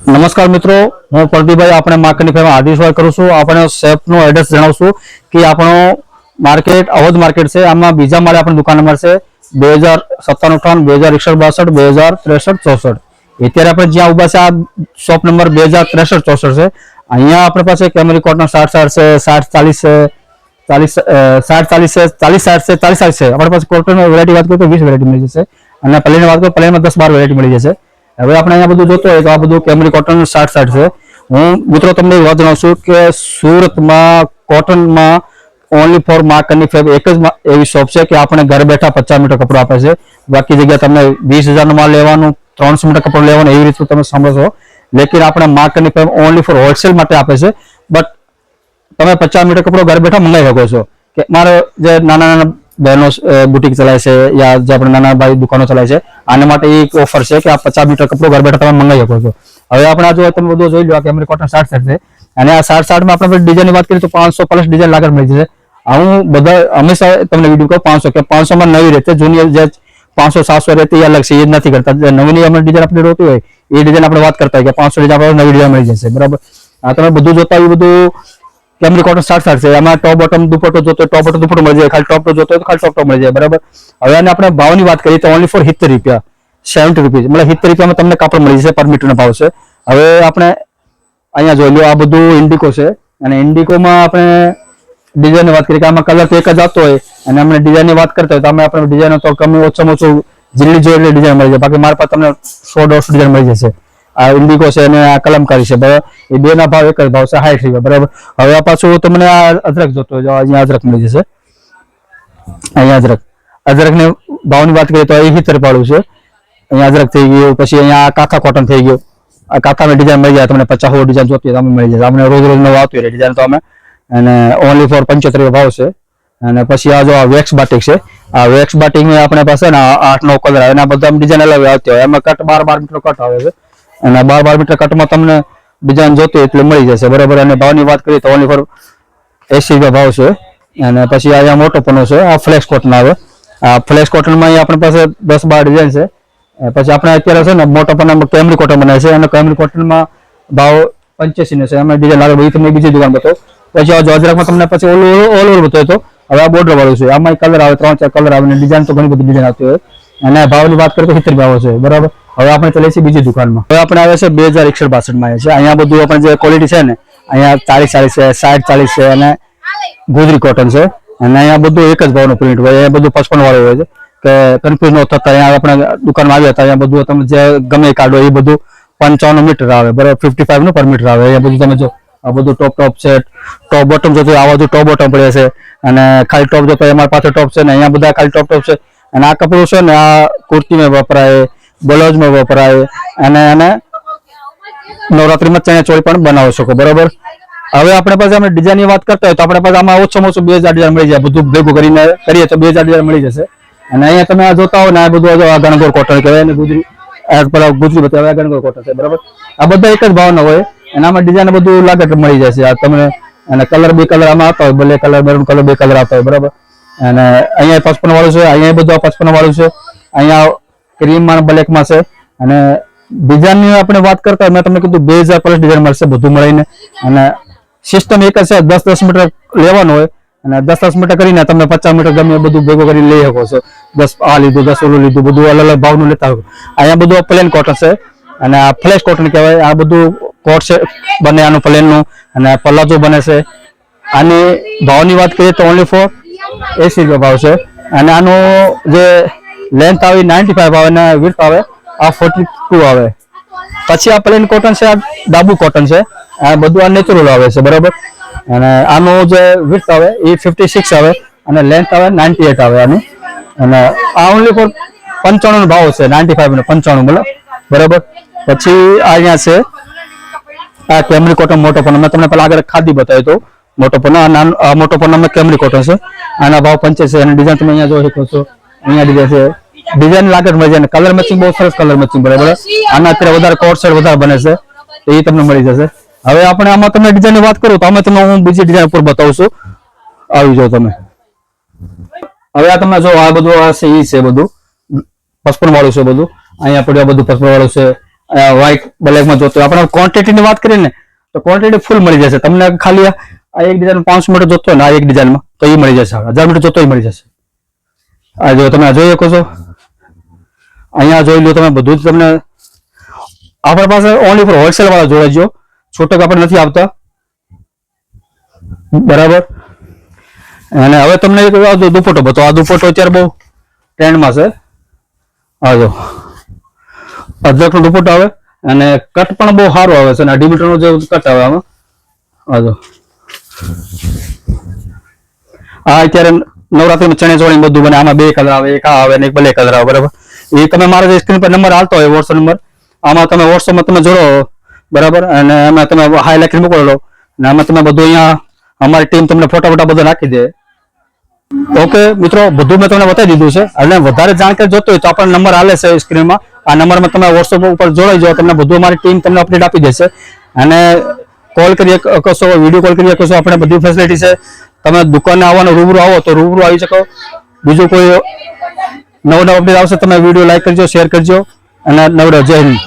नमस्कार मित्रों, हूँ प्रदीपभाई अपने मार्केट फर्म हार्दिक स्वागत करूँ छूँ। अपने शेफનું એડ્રેસ જણાવશું કે આપણો માર્કેટ અવધ માર્કેટ છે। આમાં બીજા માળે આપણી દુકાન નંબર છે 2097 2061 2063 64। અત્યારે આપણે જ્યાં ઊભા છે આ શોપ નંબર 2063 64 છે। અહીંયા આપણી પાસે કેમરી કોટન 60 60 છે, 60 40 છે, 40 60 40 60 છે, 40 60 છે। આપણી પાસે કોટન વેરાયટી વાત કરીએ તો 20 વેરાયટી મળી જશે અને પ્લેન વાત કરીએ તો પ્લેનમાં 10 12 વેરાયટી મળી જશે। હવે આપણે અહીંયા બધું જોતો હોય તો આ બધું કેમરી કોટન 60 60 છે। હું મિત્રો તમને વાત જણાવું કે સુરતમાં કોટનમાં ઓનલી ફોર માર્કેટની ફેબ એક જ એવી શોપ છે કે આપણે ઘરે બેઠા 50 મીટર કપડું આપે છે। બાકી જગ્યા તમને 20,000 નો માલ લેવાનું, 300 મીટર કપડું લેવાનું એવી રીતે તમે સમજો। લેકિન આપણે માર્કેટની ફેબ ઓનલી ફોર હોલસેલ માટે આપે છે। બટ તમે 50 મીટર કપડું ઘરે બેઠા મંગાવી શકો છો કે મારે જે નાના નાના બહેનો બુટીક ચલાવે છે યા જે આપણે નાના ભાઈ દુકાનો ચલાવે છે આના માટે એક ઓફર છે કે આ 50 મીટર કપડું ઘર બેઠા તમે મંગાવી શકો છો। હવે આપણે આ જો તમે બધું જોઈ લો કે કેમરી કોટન 60 60 છે અને આ 60 60 માં આપણે ડિઝાઇનની વાત કરીએ તો 500 પ્લસ ડિઝાઇન લાગત મળી જશે। હું બધા હંમેશા તમને વિડીયો કહું 500 કે 500 માં નવી રહેતે, જૂની જે 500 700 રહેતી એ અલગ છે, એ નથી કરતા। નવી આપણે ડિઝાઇન આપણે રોતી હોય એ ડિઝાઇન આપણે વાત કરતા હોય કે 500 ડિઝાઇન આપણે નવી ડિઝાઇન મળી જશે, બરાબર। આ તમે બધું જોતા હોય બધું કેમરી કોટન 60 60 છે। આમાં ટોપ બોટમ દુપટ્ટો જોતો હોય ટોપ બોટમ દુપટ્ટો મળી જાય, ખાલી ટોપ જોતો હોય તો ખાલી ટોપ મળી જાય, બરાબર। હવે આને આપણે ભાવની વાત કરીએ તો ઓનલી ફોર 70 રૂપિયા 70 રૂપીસ मतलब 70 રૂપિયામાં તમને કાપડ મળી જશે, પર મીટરનો ભાવ છે। હવે આપણે અહીંયા જોઈ લો આ બધું ઇન્ડિકો છે અને ઇન્ડિકોમાં આપણે ડિઝાઇનની વાત કરીએ કે આમાં કલર તો એક જ આવતો હોય અને આપણે ડિઝાઇનની વાત કરતા હોય તો અમે આપણે ડિઝાઇન તો કમી ઓછામાં ઓછું જેટલી જોઈએ એટલી ડિઝાઇન મળી જાય। બાકી મારા પાસે તમને 100 150 ડિઝાઇન મળી જશે। આ ઇન્ડિકો છે અને આ કલમકારી છે, બરાબર। એ બેના ભાવ એક જ ભાવ છે 60 રૂપિયા, બરાબર। હવે આ પાછું તમને આ અજરક જોતો હોય, અહીંયા અજરક મળી જશે। અહીંયા અજરકની ભાવની વાત કરીએ તો એ 70 રૂપિયાનું છે। અહીંયા અજરક થઈ ગયું, પછી અહીંયા કાથા કોટન થઈ ગયું। આ કાથામાં ડિઝાઇન મળી જાય તમને 50 ડિઝાઇન જોતી હોય તો મળી જશે। આપણે રોજ રોજ નવું આવતું હોય ડિઝાઇન તો અમે અને ઓનલી ફોર 75 ભાવ છે। અને પછી આ જો આ વેક્સ બાટિક છે, આ વેક્સ બાટિક આપણે પાસે ને 8 9 કલર આવે અને આ બધા ડિઝાઇન અલગ આવતી હોય। એમાં કટ 12 મીટર કટ આવે છે અને 12 મીટર કટમાં તમને ડિઝાઇન જોતી એટલે મળી જશે, બરાબર। અને ભાવની વાત કરીએ તો ઓનલી ફોર 80 રૂપિયા ભાવ છે। અને પછી અહીંયા મોટો પનો છે, આ ફ્લેક્સ કોટન આવે। આ ફ્લેક્સ કોટનમાં આપણી પાસે 10 12 ડિઝાઇન છે। પછી આપણે અત્યારે છે ને મોટો પનામાં કેમરી કોટન બનાવે છે અને કેમરી કોટનમાં ભાવ 85 નો છે। એમાં ડિઝાઇન લાગે ભાઈ તમને બીજી દુકાન બતાવો। પછી આ અજરકમાં તમને પછી ઓલ ઓવર બતાવ્યો તો હવે આ બોર્ડર વાળું છે, આમાં કલર આવે 3 4 કલર આવે અને ડિઝાઇન તો ઘણી બધી ડિઝાઇન આવતી હોય અને ભાવની વાત કરીએ તો 70 ભાવ છે, બરાબર। હવે આપણે ચલીએ છીએ બીજી દુકાનમાં। હવે આપણે આવે છે 2162 માં છે। અહીંયા બધું આપણે જે ક્વોલિટી છે ને અહીંયા 40 40 છે, 60 40 છે અને ગુજરી કોટન છે અને અહીંયા બધું એક જ ભાવનું પ્રિન્ટ હોય, એ બધું 55 વાળું હોય છે કે કન્ફ્યુઝ ન થતા। અહીંયા આપણે દુકાનમાં આવ્યા હતા અહીંયા બધું તમે જે ગમે કાઢો એ બધું 55 મીટર આવે, બરાબર। 55 નું પર મીટર આવે। અહીંયા બધું તમે જો આ બધું ટોપ છે, ટોપ બોટમ જોતો આવા બધું ટોપ બોટમ પડે છે અને ખાલી ટોપ જોતો અમારી પાસે ટોપ છે ને અહીંયા બધા ખાલી ટોપ છે અને આ કપડું છે ને આ કુર્તીમાં વપરાય, બ્લાઉઝમાં વપરાય અને નવરાત્રીમાં ચણિયા ચોળી પણ બનાવી શકો, બરાબર। હવે આપણે પાસે અમે ડિઝાઇનની વાત કરતા હોય તો આપણે પાસે આમાં ઓછામાં ઓછું 2000 ડિઝાઇન મળી જાય, બધું ભેગું કરીને કરીએ તો 2000 ડિઝાઇન મળી જશે। અને અહીંયા તમે આ જોતા હો ને આ બધું ગણગોર કોટન કહેવાય અને ગુજરી બતાવે ગણગોર કોટન છે, બરાબર। આ બધા એક જ ભાવના હોય અને આમાં ડિઝાઇન બધું લાગે મળી જશે। આ તમને અને કલર બે કલર આમાં આવતા હોય, બ્લેક કલર મેરૂન કલર બે કલર આવતા હોય, બરાબર। અને અહીંયા 55 વાળું છે, અહીંયા બધું 55 વાળું છે, અહીંયા ક્રીમમાં બ્લેકમાં છે અને ડિઝાઇનની આપણે વાત કરતા મેં તમને કીધું 2000 પ્લસ ડિઝાઇન મળશે બધું મળીને। અને સિસ્ટમ એક જ છે, 10 મીટર લેવાનું હોય અને 10 મીટર કરીને તમે 50 મીટર ગમે બધું ભેગું કરીને લઈ શકો છો। 10 આ લીધું 10 ઓલું લીધું બધું અલગ અલગ ભાવનું લેતા હોય। અહીંયા બધું પ્લેન કોટન છે અને આ ફ્લેશ કોટન કહેવાય। આ બધું કોટ છે બને આનું પ્લેનનું અને પલાજો બને છે। આની ભાવની વાત કરીએ તો ઓનલી ફોર 80 રૂપિયા ભાવ છે અને આનો જે લેન્થ આવે 95 આવે અને વિડ્થ આવે આ 42 આવે। પછી આ પ્લેન કોટન છે, આ ડાબુ કોટન છે, આ બધું આ નેચરલ આવે છે, બરાબર। અને આનો જે વિડ્થ આવે એ 56 આવે અને લેન્થ આવે 98 આવે આની। અને આ ઓનલી ફોર 95 નો ભાવ છે, 95 ને 95 મતલબ, બરાબર। પછી આ અહીંયા છે આ કેમરી કોટન મોટો પણ મેં તમને પેલા આગળ ખાદી બતાવ્યો તો મોટો પણ આ મોટો પણ અમે કેમરી કોટન છે, આના ભાવ 85 છે અને ડિઝાઇન તમે અહીંયા જોઈ શકો છો। અહીંયા ડિઝાઇન છે, ડિઝાઇન લાગે મળી જાય, કલર મેચિંગ બહુ સરસ કલર મેચિંગ, બરાબર। આના અત્યારે વધારે કોટ સેટ વધારે બને છે તો એ તમને મળી જશે। હવે આપણે આમાં તમને ડિઝાઇનની વાત કરું તો આમાં તમને હું બીજી ડિઝાઇન ઉપર બતાવું છું, આવી જાઓ તમે। હવે આ તમે જો આ બધું આ છે ઈ છે બધું 55 વાળું છે બધું. અહીંયા પડ્યું બધું 55 વાળું છે. વ્હાઈટ બ્લેકમાં જોતો આપણે ક્વોન્ટિટીની વાત કરીએ ને તો ક્વોન્ટિટી ફૂલ મળી જશે તમને. ખાલી આ એક ડિઝાઇન 500 મીટર જોતો હોય ને આ એક ડિઝાઇનમાં તો એ મળી જશે. 1000 મીટર જોતો મળી જશે. આ જો તમે જોઈ શકો છો, અહીંયા જોઈ લો તમે બધું જ તમને. આપણા પાસે ઓનલી ફોર હોલસેલ વાળા જોડાજો, છૂટક આપણે નથી આપતા, બરાબર. અને હવે તમને એક દુપટ્ટો બતો. આ દુપટ્ટો અત્યારે બહુ ટ્રેન્ડમાં છે. આ જો અજરકનો દુપટ્ટો આવે અને કટ પણ બહુ સારો આવે છે અને 2 મીટરનો જે કટ આવે આમાં. આ જો આ અત્યારે નવરાત્રીમાં ચણે ચોળી બધું બને. આમાં 2 કલર આવે, એક આ આવે ને એક બ્લેક કલર આવે, બરાબર. એ તમે મારા જે સ્ક્રીન પર નંબર આવતો હોય વોટ્સઅપ નંબર, આમાં તમે વોટ્સઅપમાં તમે જોડો, બરાબર. અને એમાં તમે હાઈલાઇટ મોકલો અને આમાં તમે બધું અહીંયા અમારી ટીમ તમને ફોટા બધા નાખી દે. ઓકે મિત્રો, બધું મેં તમને બતાવી દીધું છે. અને વધારે જાણકારી જોતો હોય તો આપણને નંબર આલે છે સ્ક્રીનમાં. આ નંબરમાં તમે વોટ્સઅપ ઉપર જોડાઈ જાઓ, તમને બધું અમારી ટીમ તમને અપડેટ આપી દેશે. અને કોલ કરી શકશો, વિડીયો કોલ કરી શકશો, આપણે બધી ફેસિલિટી છે. તમે દુકાને આવવાનો રૂબરૂ આવો તો રૂબરૂ આવી શકો. બીજું કોઈ નવો અપડેટ આવશે તમે વિડીયો લાઈક કરજો, શેર કરજો અને નવરો જય હિન્દ.